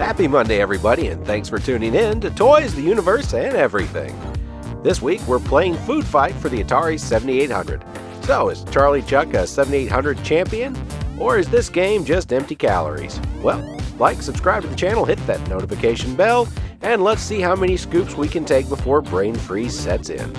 Happy Monday, everybody, and thanks for tuning in to Toys, the Universe, and Everything. This week, we're playing Food Fight for the Atari 7800. So, is Charlie Chuck a 7800 champion? Or is this game just empty calories? Well, like, subscribe to the channel, hit that notification bell, and let's see how many scoops we can take before brain freeze sets in.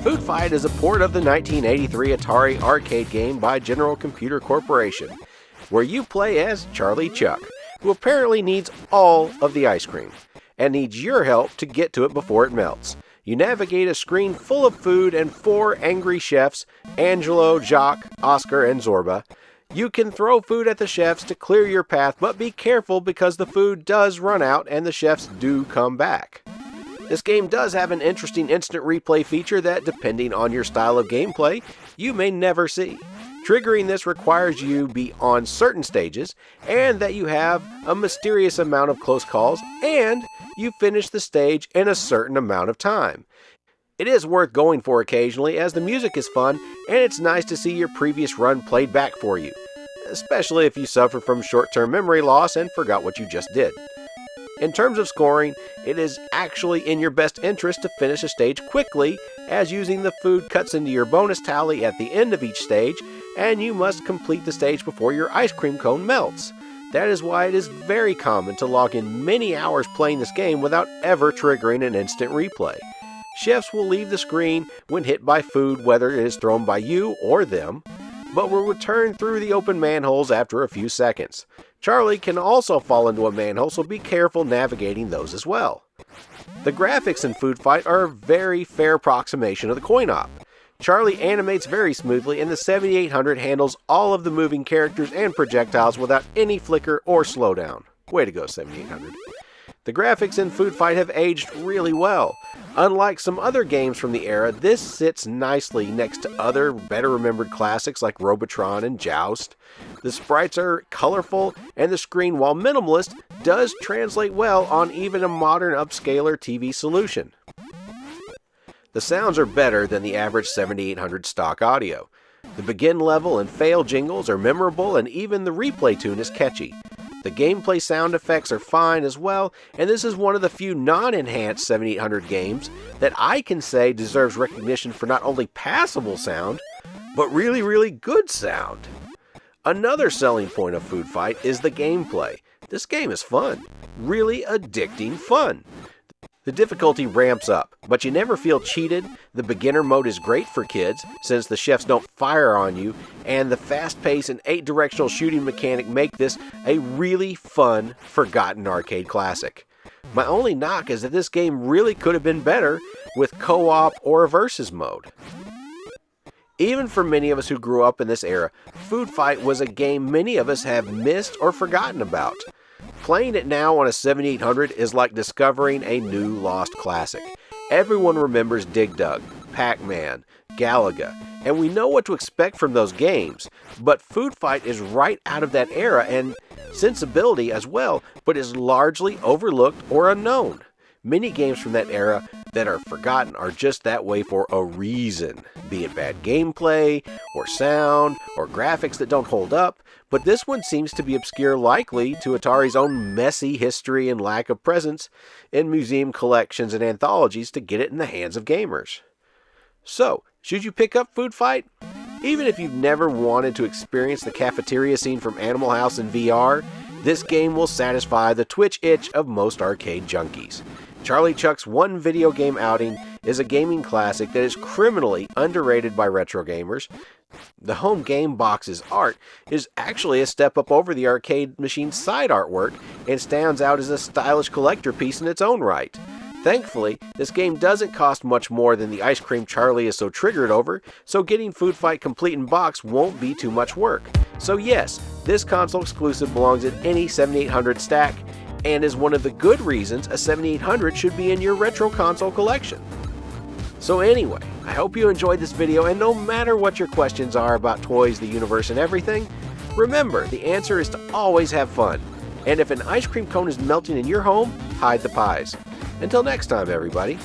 Food Fight is a port of the 1983 Atari arcade game by General Computer Corporation, where you play as Charlie Chuck, who apparently needs all of the ice cream, and needs your help to get to it before it melts. You navigate a screen full of food and 4 angry chefs, Angelo, Jacques, Oscar, and Zorba. You can throw food at the chefs to clear your path, but be careful because the food does run out and the chefs do come back. This game does have an interesting instant replay feature that, depending on your style of gameplay, you may never see. Triggering this requires you be on certain stages, and that you have a mysterious amount of close calls, and you finish the stage in a certain amount of time. It is worth going for occasionally, as the music is fun, and it's nice to see your previous run played back for you, especially if you suffer from short-term memory loss and forgot what you just did. In terms of scoring, it is actually in your best interest to finish a stage quickly, as using the food cuts into your bonus tally at the end of each stage, and you must complete the stage before your ice cream cone melts. That is why it is very common to log in many hours playing this game without ever triggering an instant replay. Chefs will leave the screen when hit by food, whether it is thrown by you or them, but will return through the open manholes after a few seconds. Charlie can also fall into a manhole, so be careful navigating those as well. The graphics in Food Fight are a very fair approximation of the coin-op. Charlie animates very smoothly, and the 7800 handles all of the moving characters and projectiles without any flicker or slowdown. Way to go, 7800. The graphics in Food Fight have aged really well. Unlike some other games from the era, this sits nicely next to other better-remembered classics like Robotron and Joust. The sprites are colorful, and the screen, while minimalist, does translate well on even a modern upscaler TV solution. The sounds are better than the average 7800 stock audio. The begin level and fail jingles are memorable, and even the replay tune is catchy. The gameplay sound effects are fine as well, and this is one of the few non-enhanced 7800 games that I can say deserves recognition for not only passable sound, but really good sound. Another selling point of Food Fight is the gameplay. This game is fun, really addicting fun. The difficulty ramps up, but you never feel cheated. The beginner mode is great for kids, since the chefs don't fire on you, and the fast pace and 8-directional shooting mechanic make this a really fun, forgotten arcade classic. My only knock is that this game really could have been better with co-op or a versus mode. Even for many of us who grew up in this era, Food Fight was a game many of us have missed or forgotten about. Playing it now on a 7800 is like discovering a new lost classic. Everyone remembers Dig Dug, Pac-Man, Galaga, and we know what to expect from those games, but Food Fight is right out of that era and sensibility as well, but is largely overlooked or unknown. Many games from that era that are forgotten are just that way for a reason, be it bad gameplay, or sound, or graphics that don't hold up, but this one seems to be obscure, likely to Atari's own messy history and lack of presence in museum collections and anthologies to get it in the hands of gamers. So, should you pick up Food Fight? Even if you've never wanted to experience the cafeteria scene from Animal House in VR, this game will satisfy the Twitch itch of most arcade junkies. Charlie Chuck's one video game outing is a gaming classic that is criminally underrated by retro gamers. The home game box's art is actually a step up over the arcade machine's side artwork and stands out as a stylish collector piece in its own right. Thankfully, this game doesn't cost much more than the ice cream Charlie is so triggered over, so getting Food Fight complete in box won't be too much work. So yes, this console exclusive belongs in any 7800 stack, and is one of the good reasons a 7800 should be in your retro console collection. So anyway, I hope you enjoyed this video, and no matter what your questions are about toys, the universe, and everything, Remember, the answer is to always have fun. And if an ice cream cone is melting in your home, hide the pies. Until next time, everybody.